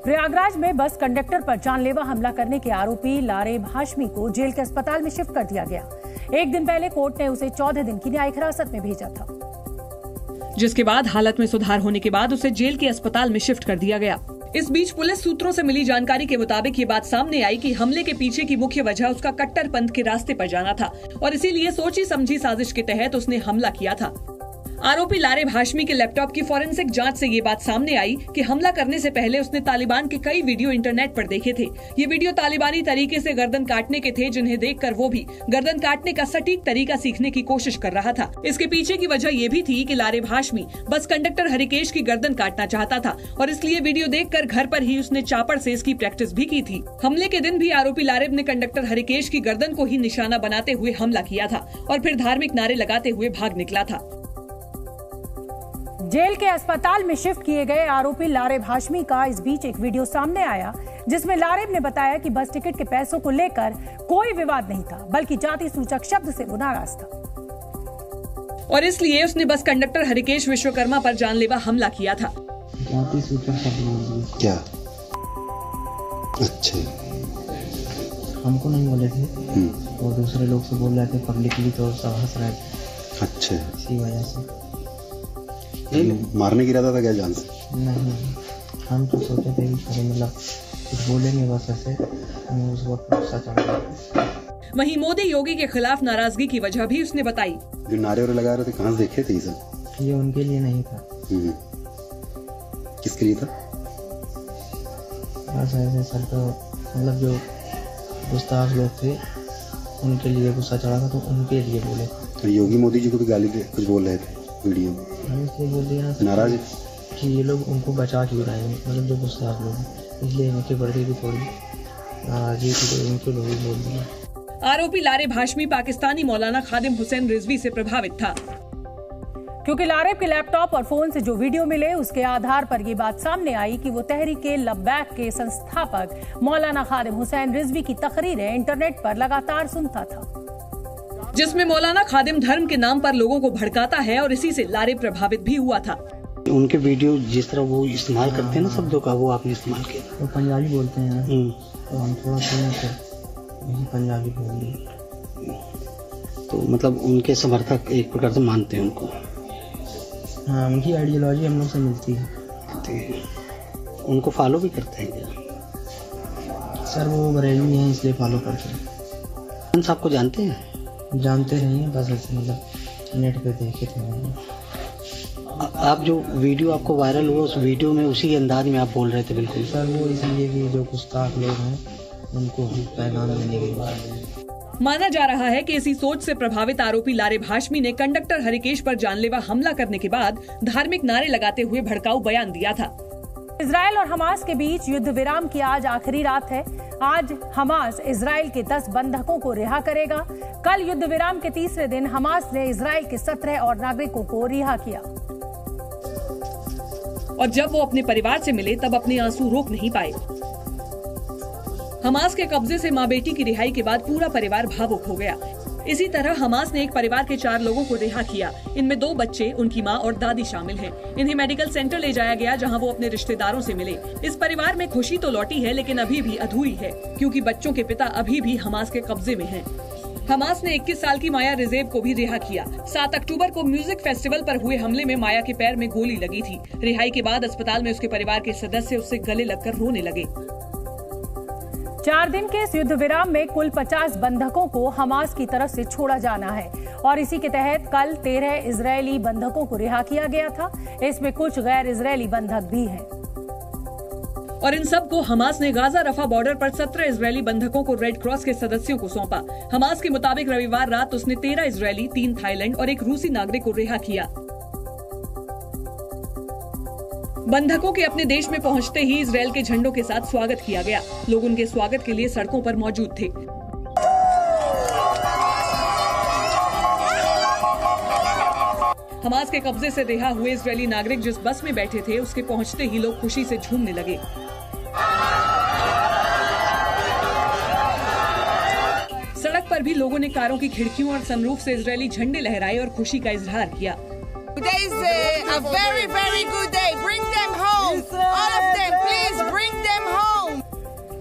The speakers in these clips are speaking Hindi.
प्रयागराज में बस कंडक्टर पर जानलेवा हमला करने के आरोपी लारेब हाशमी को जेल के अस्पताल में शिफ्ट कर दिया गया। एक दिन पहले कोर्ट ने उसे 14 दिन की न्यायिक हिरासत में भेजा था, जिसके बाद हालत में सुधार होने के बाद उसे जेल के अस्पताल में शिफ्ट कर दिया गया। इस बीच पुलिस सूत्रों से मिली जानकारी के मुताबिक ये बात सामने आई कि हमले के पीछे की मुख्य वजह उसका कट्टरपंथ के रास्ते पर जाना था और इसीलिए सोची समझी साजिश के तहत उसने हमला किया था। आरोपी लारेब हाशमी के लैपटॉप की फॉरेंसिक जांच से ये बात सामने आई कि हमला करने से पहले उसने तालिबान के कई वीडियो इंटरनेट पर देखे थे। ये वीडियो तालिबानी तरीके से गर्दन काटने के थे, जिन्हें देखकर वो भी गर्दन काटने का सटीक तरीका सीखने की कोशिश कर रहा था। इसके पीछे की वजह ये भी थी कि लारेब हाशमी बस कंडक्टर हरिकेश की गर्दन काटना चाहता था और इसलिए वीडियो देखकर घर पर ही उसने चापड़ से इसकी प्रैक्टिस भी की थी। हमले के दिन भी आरोपी लारेब ने कंडक्टर हरिकेश की गर्दन को ही निशाना बनाते हुए हमला किया था और फिर धार्मिक नारे लगाते हुए भाग निकला था। जेल के अस्पताल में शिफ्ट किए गए आरोपी लारेब हाशमी का इस बीच एक वीडियो सामने आया, जिसमें लारेब ने बताया कि बस टिकट के पैसों को लेकर कोई विवाद नहीं था, बल्कि जाति सूचक शब्द से वो नाराज था और इसलिए उसने बस कंडक्टर हरिकेश विश्वकर्मा पर जानलेवा हमला किया था। जाति सूचक शब्द क्या? अच्छा, हमको नहीं बोले थे और दूसरे लोग से बोल रहे थे पब्लिकली, तो सब हंस रहे थे। अच्छा, इसी वजह से मारने की इरादा था क्या जान से? नहीं, हम तो सोचे थे कि मतलब कुछ बोलेंगे बस ऐसे, उस वक्त गुस्सा चढ़ गया। वहीं मोदी योगी के खिलाफ नाराजगी की वजह भी उसने बताई। जो नारे और लगा रहे थे, कहाँ से देखे थे ये सब? ये उनके लिए नहीं था। किसके लिए था? बस ऐसे सर, तो मतलब जो गुस्ताख लोग थे उनके लिए गुस्सा चढ़ा था, तो उनके लिए बोले। तो योगी मोदी जी को भी गाली कुछ बोल रहे थे वीडियो में, इसलिए बोल दिया ना नाराज कि ये लोग उनको बचा क्यों रहे हैं, मतलब जो गुस्ताख लोग हैं, इसलिए इनके प्रति भी थोड़ी नाराजगी थी, तो इनको लोग बोल दिया। आरोपी लारेब हाशमी पाकिस्तानी मौलाना खादिम हुसैन रिजवी से प्रभावित था, क्योंकि लारेब के लैपटॉप और फोन से जो वीडियो मिले उसके आधार पर ये बात सामने आई कि वो तहरीके लब्बैक के संस्थापक मौलाना खादिम हुसैन रिजवी की तकरीरें इंटरनेट पर लगातार सुनता था, जिसमें मौलाना खादिम धर्म के नाम पर लोगों को भड़काता है और इसी से लारेब प्रभावित भी हुआ था। उनके वीडियो जिस तरह वो इस्तेमाल करते हैं ना शब्दों का, वो आपने इस्तेमाल किया। वो पंजाबी बोलते हैं ना, तो हम थोड़ा पंजाबी बोल दिए। तो मतलब उनके समर्थक एक प्रकार से मानते हैं उनको। हाँ, उनकी आइडियोलॉजी हम लोग से मिलती है। उनको फॉलो भी करते हैं क्या? सर वो बरेलवी हैं, इसलिए फॉलो करते हैं। आपको जानते हैं? जानते नहीं हैं, बस ऐसे मतलब नेट पे देखे थे। आप जो वीडियो आपको वायरल हुआ, उस वीडियो में उसी अंदाज में आप बोल रहे थे? बिल्कुल सर, वो इसलिए कि जो गुस्ताख लोग हैं उनको पैगाम देने के लिए। माना जा रहा है कि इसी सोच से प्रभावित आरोपी लारेब हाशमी ने कंडक्टर हरिकेश पर जानलेवा हमला करने के बाद धार्मिक नारे लगाते हुए भड़काऊ बयान दिया था। इजराइल और हमास के बीच युद्ध विराम की आज आखिरी रात है। आज हमास इजराइल के 10 बंधकों को रिहा करेगा। कल युद्ध विराम के तीसरे दिन हमास ने इजराइल के 17 और नागरिकों को रिहा किया और जब वो अपने परिवार से मिले तब अपने आंसू रोक नहीं पाए। हमास के कब्जे से मां बेटी की रिहाई के बाद पूरा परिवार भावुक हो गया। इसी तरह हमास ने एक परिवार के 4 लोगों को रिहा किया। इनमें 2 बच्चे, उनकी मां और दादी शामिल हैं। इन्हें मेडिकल सेंटर ले जाया गया, जहां वो अपने रिश्तेदारों से मिले। इस परिवार में खुशी तो लौटी है, लेकिन अभी भी अधूरी है, क्योंकि बच्चों के पिता अभी भी हमास के कब्जे में हैं। हमास ने 21 साल की माया रिजेब को भी रिहा किया। 7 अक्टूबर को म्यूजिक फेस्टिवल पर हुए हमले में माया के पैर में गोली लगी थी। रिहाई के बाद अस्पताल में उसके परिवार के सदस्य उससे गले लगकर रोने लगे। 4 दिन के इस युद्ध विराम में कुल 50 बंधकों को हमास की तरफ से छोड़ा जाना है और इसी के तहत कल 13 इजरायली बंधकों को रिहा किया गया था। इसमें कुछ गैर इजरायली बंधक भी हैं। और इन सब को हमास ने गाजा रफा बॉर्डर पर 17 इजरायली बंधकों को रेड क्रॉस के सदस्यों को सौंपा। हमास के मुताबिक रविवार रात उसने 13 इजरायली, 3 थाईलैंड और 1 रूसी नागरिक को रिहा किया। बंधकों के अपने देश में पहुंचते ही इजरायल के झंडों के साथ स्वागत किया गया। लोग उनके स्वागत के लिए सड़कों पर मौजूद थे। हमास के कब्जे से रिहा हुए इजरायली नागरिक जिस बस में बैठे थे, उसके पहुंचते ही लोग खुशी से झूमने लगे। सड़क पर भी लोगों ने कारों की खिड़कियों और सनरूफ से इजरायली झंडे लहराए और खुशी का इजहार किया। Today is a very, very good day. Bring them home. All of them, please bring them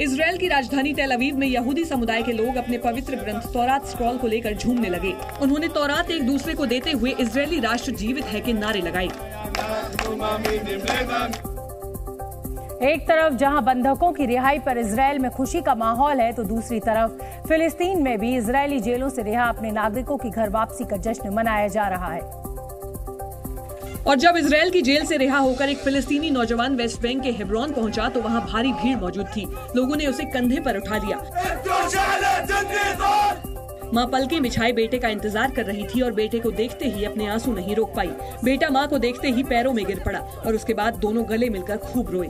Israel की राजधानी तेल अवीव में यहूदी समुदाय के लोग अपने पवित्र ग्रंथ तौरात स्क्रॉल को लेकर झूमने लगे। उन्होंने तौरात एक दूसरे को देते हुए इजरायली राष्ट्र जीवित है के नारे लगाए। एक तरफ जहां बंधकों की रिहाई पर इजराइल में खुशी का माहौल है, तो दूसरी तरफ फिलिस्तीन में भी इजरायली जेलों से रिहा अपने नागरिकों की घर वापसी का जश्न मनाया जा रहा है। और जब इजराइल की जेल से रिहा होकर एक फिलिस्तीनी नौजवान वेस्ट बैंक के हेब्रोन पहुंचा तो वहां भारी भीड़ मौजूद थी। लोगों ने उसे कंधे पर उठा लिया। मां पलके बिछाए बेटे का इंतजार कर रही थी और बेटे को देखते ही अपने आंसू नहीं रोक पाई। बेटा मां को देखते ही पैरों में गिर पड़ा और उसके बाद दोनों गले मिलकर खूब रोए।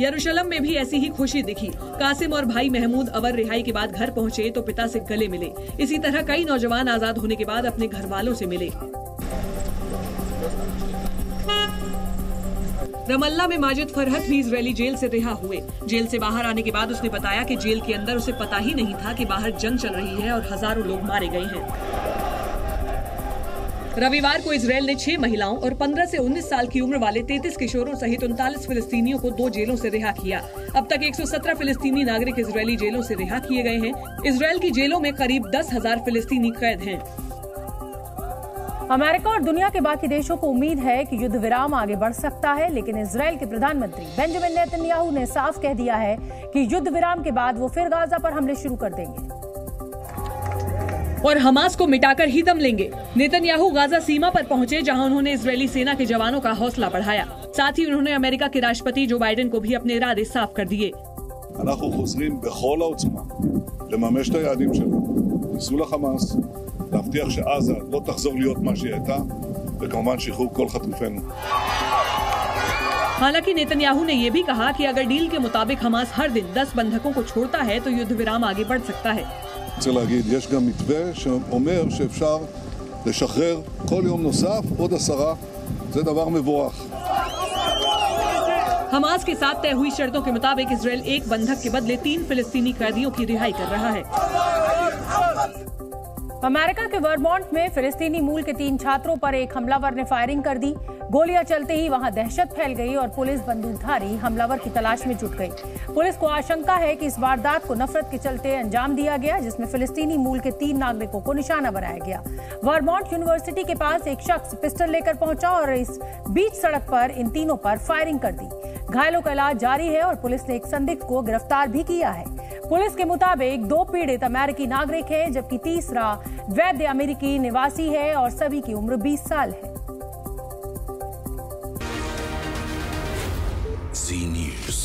यरूशलेम में भी ऐसी ही खुशी दिखी। कासिम और भाई महमूद अवर रिहाई के बाद घर पहुंचे तो पिता से गले मिले। इसी तरह कई नौजवान आजाद होने के बाद अपने घर वालों से मिले। रमल्ला में माजिद फरहत भी इजरायली जेल से रिहा हुए। जेल से बाहर आने के बाद उसने बताया कि जेल के अंदर उसे पता ही नहीं था कि बाहर जंग चल रही है और हजारों लोग मारे गए हैं। रविवार को इजरायल ने 6 महिलाओं और 15 से 19 साल की उम्र वाले 33 किशोरों सहित 39 फिलिस्तीनियों को 2 जेलों से रिहा किया। अब तक 117 फिलिस्तीनी नागरिक इजरायली जेलों से रिहा किए गए हैं। इजरायल की जेलों में करीब 10,000 फिलिस्तीनी कैद हैं। अमेरिका और दुनिया के बाकी देशों को उम्मीद है कि युद्ध विराम आगे बढ़ सकता है, लेकिन इजराइल के प्रधानमंत्री बेंजामिन नेतन्याहू ने साफ कह दिया है कि युद्ध विराम के बाद वो फिर गाजा पर हमले शुरू कर देंगे और हमास को मिटाकर ही दम लेंगे। नेतन्याहू गाजा सीमा पर पहुंचे, जहां उन्होंने इजरायली सेना के जवानों का हौसला बढ़ाया। साथ ही उन्होंने अमेरिका के राष्ट्रपति जो बाइडेन को भी अपने इरादे साफ कर दिए। אנחנו חוזרים בכל העוצמה לממש את היעדים שלנו, חיסול החמאס, להבטיח שעזה לא תחזור להיות מה שהיא הייתה, וכמובן שחרור כל חטופינו। हालांकि नेतन्याहू ने यह भी कहा कि अगर डील के मुताबिक हमास हर दिन 10 बंधकों को छोड़ता है तो युद्ध विराम आगे बढ़ सकता है। רוצה להגיד, יש גם מתווה שאומר שאפשר לשחרר כל יום נוסף עוד 10, זה דבר מבורך। हमास के साथ तय हुई शर्तों के मुताबिक इजरायल एक बंधक के बदले 3 फिलिस्तीनी कैदियों की रिहाई कर रहा है। अमेरिका के वर्मोंट में फिलिस्तीनी मूल के 3 छात्रों पर एक हमलावर ने फायरिंग कर दी। गोलियां चलते ही वहां दहशत फैल गई और पुलिस बंदूकधारी हमलावर की तलाश में जुट गई। पुलिस को आशंका है कि इस वारदात को नफरत के चलते अंजाम दिया गया, जिसमें फिलिस्तीनी मूल के 3 नागरिकों को निशाना बनाया गया। वर्मोंट यूनिवर्सिटी के पास एक शख्स पिस्टल लेकर पहुंचा और इस बीच सड़क पर इन तीनों पर फायरिंग कर दी। घायलों का इलाज जारी है और पुलिस ने एक संदिग्ध को गिरफ्तार भी किया है। पुलिस के मुताबिक 2 पीड़ित अमेरिकी नागरिक हैं, जबकि तीसरा वैध अमेरिकी निवासी है और सभी की उम्र 20 साल है। Z News।